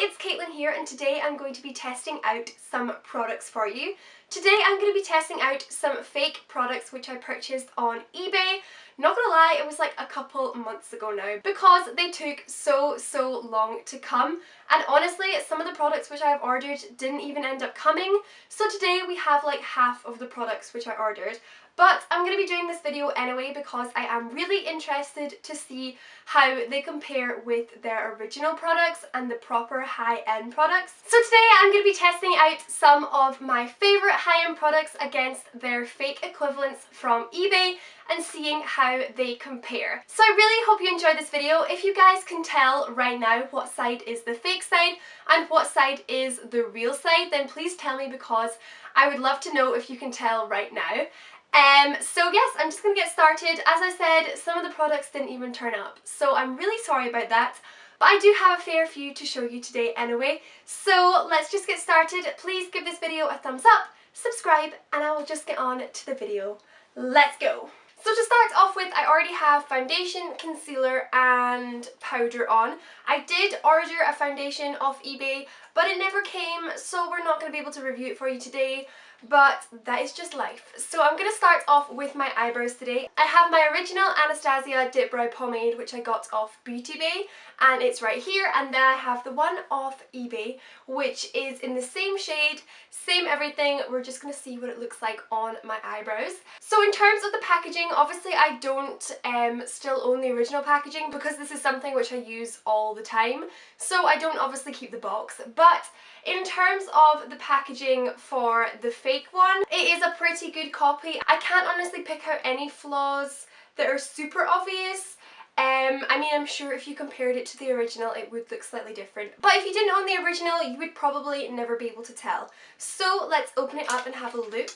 it's Caitlin here, and today I'm going to be testing out some products for you. Today I'm going to be testing out some fake products which I purchased on eBay. Not gonna lie, it was like a couple months ago now because they took so long to come, and honestly some of the products which I've ordered didn't even end up coming. So today we have like half of the products which I ordered. But I'm going to be doing this video anyway because I am really interested to see how they compare with their original products and the proper high-end products. So today I'm going to be testing out some of my favourite high-end products against their fake equivalents from eBay and seeing how they compare. So I really hope you enjoyed this video. If you guys can tell right now what side is the fake side and what side is the real side, then please tell me because I would love to know if you can tell right now. So yes, I'm just going to get started. As I said, some of the products didn't even turn up, so I'm really sorry about that. But I do have a fair few to show you today anyway. So let's just get started. Please give this video a thumbs up, subscribe, and I will just get on to the video. Let's go! So to start off with, I already have foundation, concealer and powder on. I did order a foundation off eBay, but it never came, so we're not going to be able to review it for you today. But that is just life. So I'm going to start off with my eyebrows today. I have my original Anastasia Dip Brow Pomade, which I got off Beauty Bay, and it's right here. And then I have the one off eBay, which is in the same shade, same everything. We're just going to see what it looks like on my eyebrows. So in terms of the packaging, obviously I don't still own the original packaging because this is something which I use all the time. So I don't obviously keep the box, but in terms of the packaging for the fake one, it is a pretty good copy. I can't honestly pick out any flaws that are super obvious. I mean, I'm sure if you compared it to the original it would look slightly different. But if you didn't own the original, you would probably never be able to tell. So let's open it up and have a look.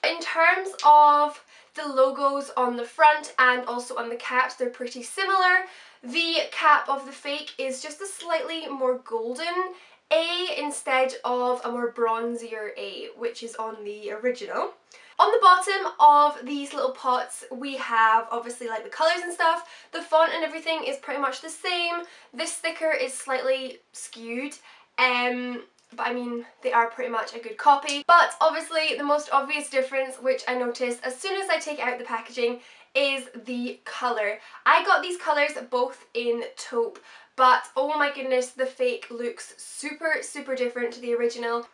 In terms of the logos on the front and also on the caps, they're pretty similar. The cap of the fake is just a slightly more golden A instead of a more bronzier A, which is on the original. On the bottom of these little pots we have obviously like the colours and stuff. The font and everything is pretty much the same. This sticker is slightly skewed, but I mean they are pretty much a good copy. But obviously the most obvious difference, which I noticed as soon as I take out the packaging, is the colour. I got these colours both in taupe, but oh my goodness, the fake looks super different to the original.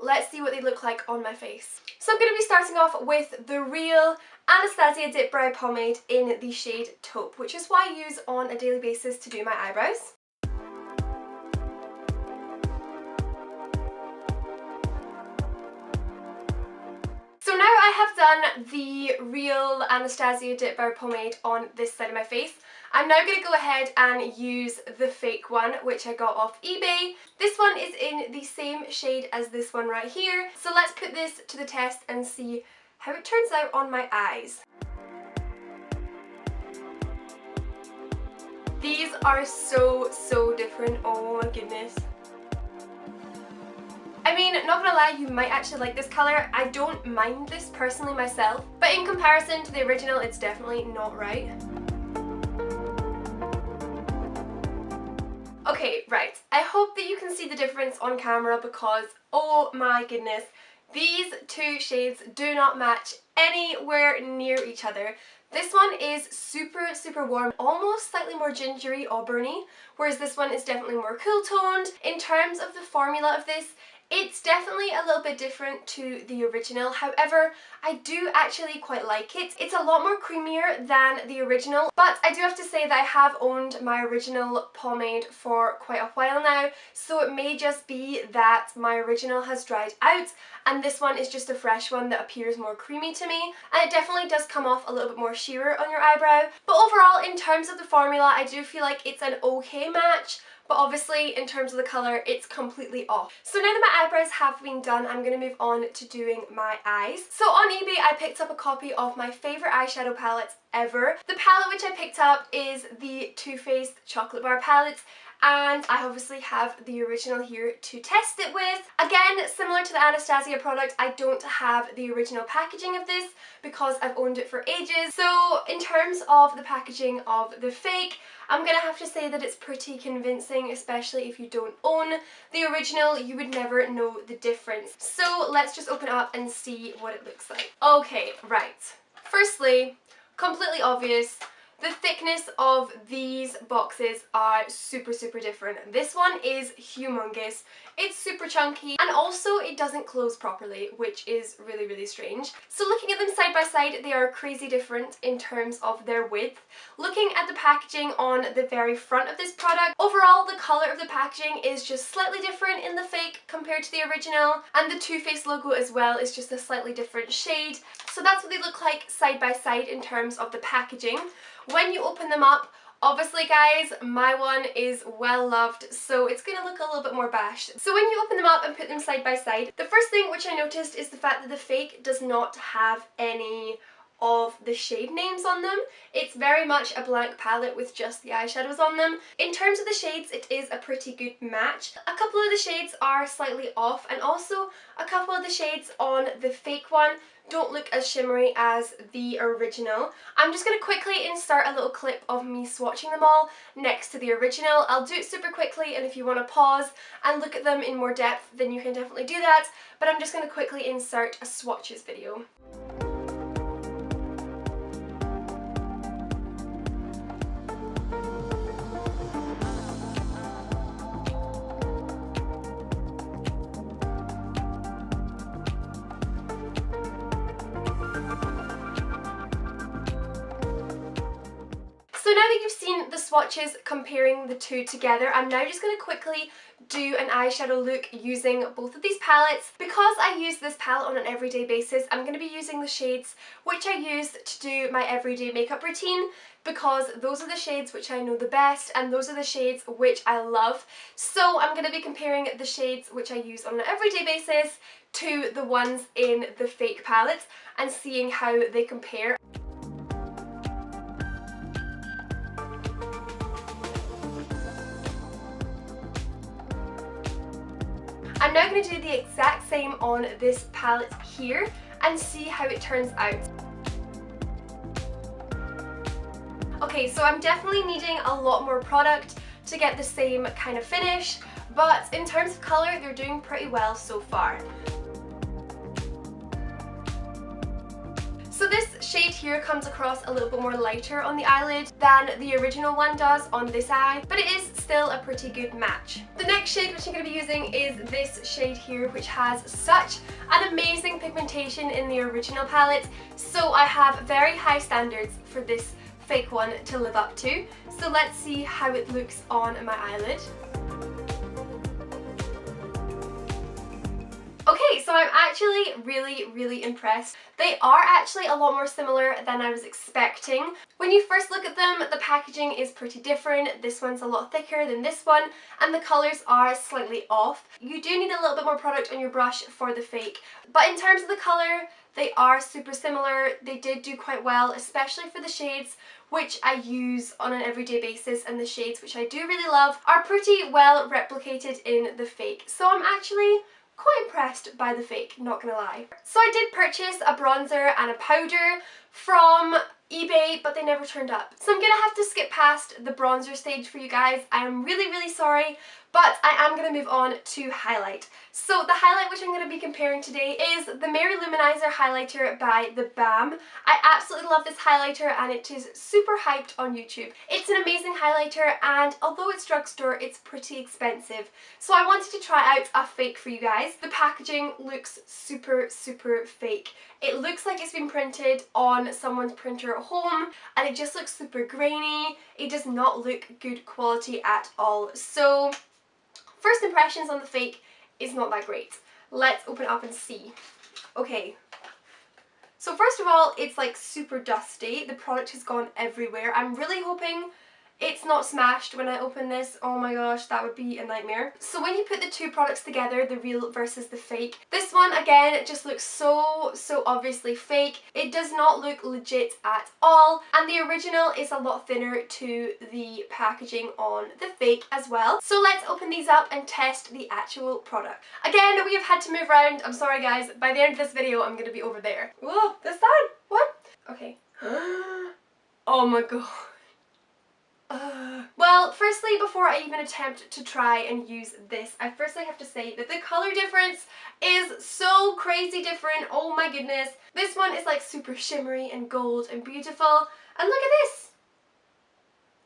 Let's see what they look like on my face. So I'm going to be starting off with the real Anastasia Dip Brow Pomade in the shade Taupe, which is what I use on a daily basis to do my eyebrows. So now I have done the real Anastasia Dip Brow Pomade on this side of my face. I'm now going to go ahead and use the fake one, which I got off eBay. This one is in the same shade as this one right here. So let's put this to the test and see how it turns out on my eyes. These are so different, oh my goodness. I mean, not gonna lie, you might actually like this colour. I don't mind this personally myself, but in comparison to the original, it's definitely not right. Okay, right. I hope that you can see the difference on camera because, oh my goodness, these two shades do not match anywhere near each other. This one is super warm, almost slightly more gingery auburny, whereas this one is definitely more cool toned. In terms of the formula of this, it's definitely a little bit different to the original. However, I do actually quite like it. It's a lot more creamier than the original, but I do have to say that I have owned my original pomade for quite a while now, so it may just be that my original has dried out and this one is just a fresh one that appears more creamy to me, and it definitely does come off a little bit more sheerer on your eyebrow. But overall, in terms of the formula, I do feel like it's an okay match. But obviously in terms of the colour, it's completely off. So now that my eyebrows have been done, I'm going to move on to doing my eyes. So on eBay I picked up a copy of my favourite eyeshadow palettes ever. The palette which I picked up is the Too Faced Chocolate Bar palette, and I obviously have the original here to test it with. Again, similar to the Anastasia product, I don't have the original packaging of this because I've owned it for ages. So in terms of the packaging of the fake, I'm gonna have to say that it's pretty convincing, especially if you don't own the original. You would never know the difference. So let's just open it up and see what it looks like. Okay, right. Firstly, completely obvious, the thickness of these boxes are super different. This one is humongous, it's super chunky, and also it doesn't close properly, which is really strange. So looking at them side by side, they are crazy different in terms of their width. Looking at the packaging on the very front of this product, overall the colour of the packaging is just slightly different in the fake compared to the original, and the Too Faced logo as well is just a slightly different shade. So that's what they look like side by side in terms of the packaging. When you open them up, obviously guys, my one is well loved, so it's going to look a little bit more bashed. So when you open them up and put them side by side, the first thing which I noticed is the fact that the fake does not have any of the shade names on them. It's very much a blank palette with just the eyeshadows on them. In terms of the shades, it is a pretty good match. A couple of the shades are slightly off, and also a couple of the shades on the fake one don't look as shimmery as the original. I'm just going to quickly insert a little clip of me swatching them all next to the original. I'll do it super quickly, and if you want to pause and look at them in more depth, then you can definitely do that, but I'm just going to quickly insert a swatches video. So now that you've seen the swatches comparing the two together, I'm now just going to quickly do an eyeshadow look using both of these palettes. Because I use this palette on an everyday basis, I'm going to be using the shades which I use to do my everyday makeup routine, because those are the shades which I know the best and those are the shades which I love. So I'm going to be comparing the shades which I use on an everyday basis to the ones in the fake palette and seeing how they compare. I'm now going to do the exact same on this palette here and see how it turns out. Okay, so I'm definitely needing a lot more product to get the same kind of finish, but in terms of colour, they're doing pretty well so far. So this shade here comes across a little bit more lighter on the eyelid than the original one does on this eye, but it is still a pretty good match. The next shade which I'm going to be using is this shade here, which has such an amazing pigmentation in the original palette, so I have very high standards for this fake one to live up to. So let's see how it looks on my eyelid. Okay, so I'm actually really impressed. They are actually a lot more similar than I was expecting. When you first look at them, the packaging is pretty different. This one's a lot thicker than this one, and the colours are slightly off. You do need a little bit more product on your brush for the fake, but in terms of the colour, they are super similar. They did do quite well, especially for the shades which I use on an everyday basis, and the shades which I do really love are pretty well replicated in the fake. So I'm actually quite impressed by the fake, not gonna lie. So I did purchase a bronzer and a powder from eBay, but they never turned up. So I'm gonna have to skip past the bronzer stage for you guys. I am really sorry, but I am gonna move on to highlight. So the highlight which I'm going to be comparing today is the Mary Luminizer highlighter by The Balm. I absolutely love this highlighter and it is super hyped on YouTube. It's an amazing highlighter, and although it's drugstore, it's pretty expensive. So I wanted to try out a fake for you guys. The packaging looks super fake. It looks like it's been printed on someone's printer at home, and it just looks super grainy. It does not look good quality at all. So first impressions on the fake is not that great. Let's open it up and see. Okay, so first of all, it's like super dusty. The product has gone everywhere. I'm really hoping it's not smashed when I open this. Oh my gosh, that would be a nightmare. So when you put the two products together, the real versus the fake, this one again, it just looks so obviously fake. It does not look legit at all, and the original is a lot thinner to the packaging on the fake as well. So let's open these up and test the actual product. Again, we have had to move around. I'm sorry guys, by the end of this video I'm going to be over there. Whoa, this side? What? Okay. Oh my god. Well, firstly, before I even attempt to try and use this, I firstly have to say that the colour difference is so crazy different. Oh my goodness. This one is like super shimmery and gold and beautiful. And look at this.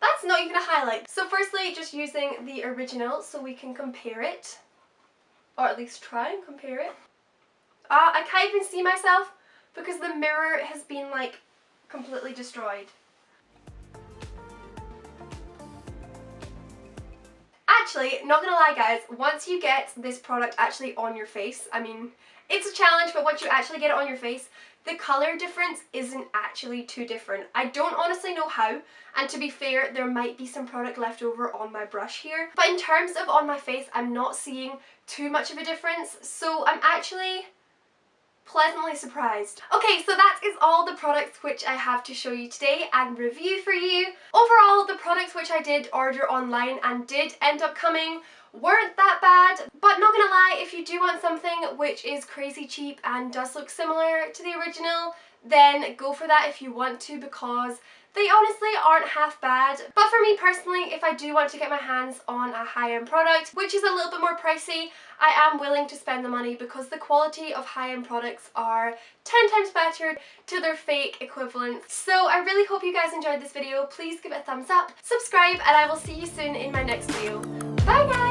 That's not even a highlight. So firstly, just using the original so we can compare it. Or at least try and compare it. I can't even see myself because the mirror has been like completely destroyed. Actually, not gonna lie guys, once you get this product actually on your face, I mean, it's a challenge, but once you actually get it on your face, the colour difference isn't actually too different. I don't honestly know how, and to be fair, there might be some product left over on my brush here, but in terms of on my face, I'm not seeing too much of a difference, so I'm actually pleasantly surprised. Okay, so that is all the products which I have to show you today and review for you. Overall, the products which I did order online and did end up coming weren't that bad, but not gonna lie, if you do want something which is crazy cheap and does look similar to the original, then go for that if you want to, because they honestly aren't half bad. But for me personally, if I do want to get my hands on a high-end product, which is a little bit more pricey, I am willing to spend the money because the quality of high-end products are 10 times better to their fake equivalents. So I really hope you guys enjoyed this video. Please give it a thumbs up, subscribe, and I will see you soon in my next video. Bye guys!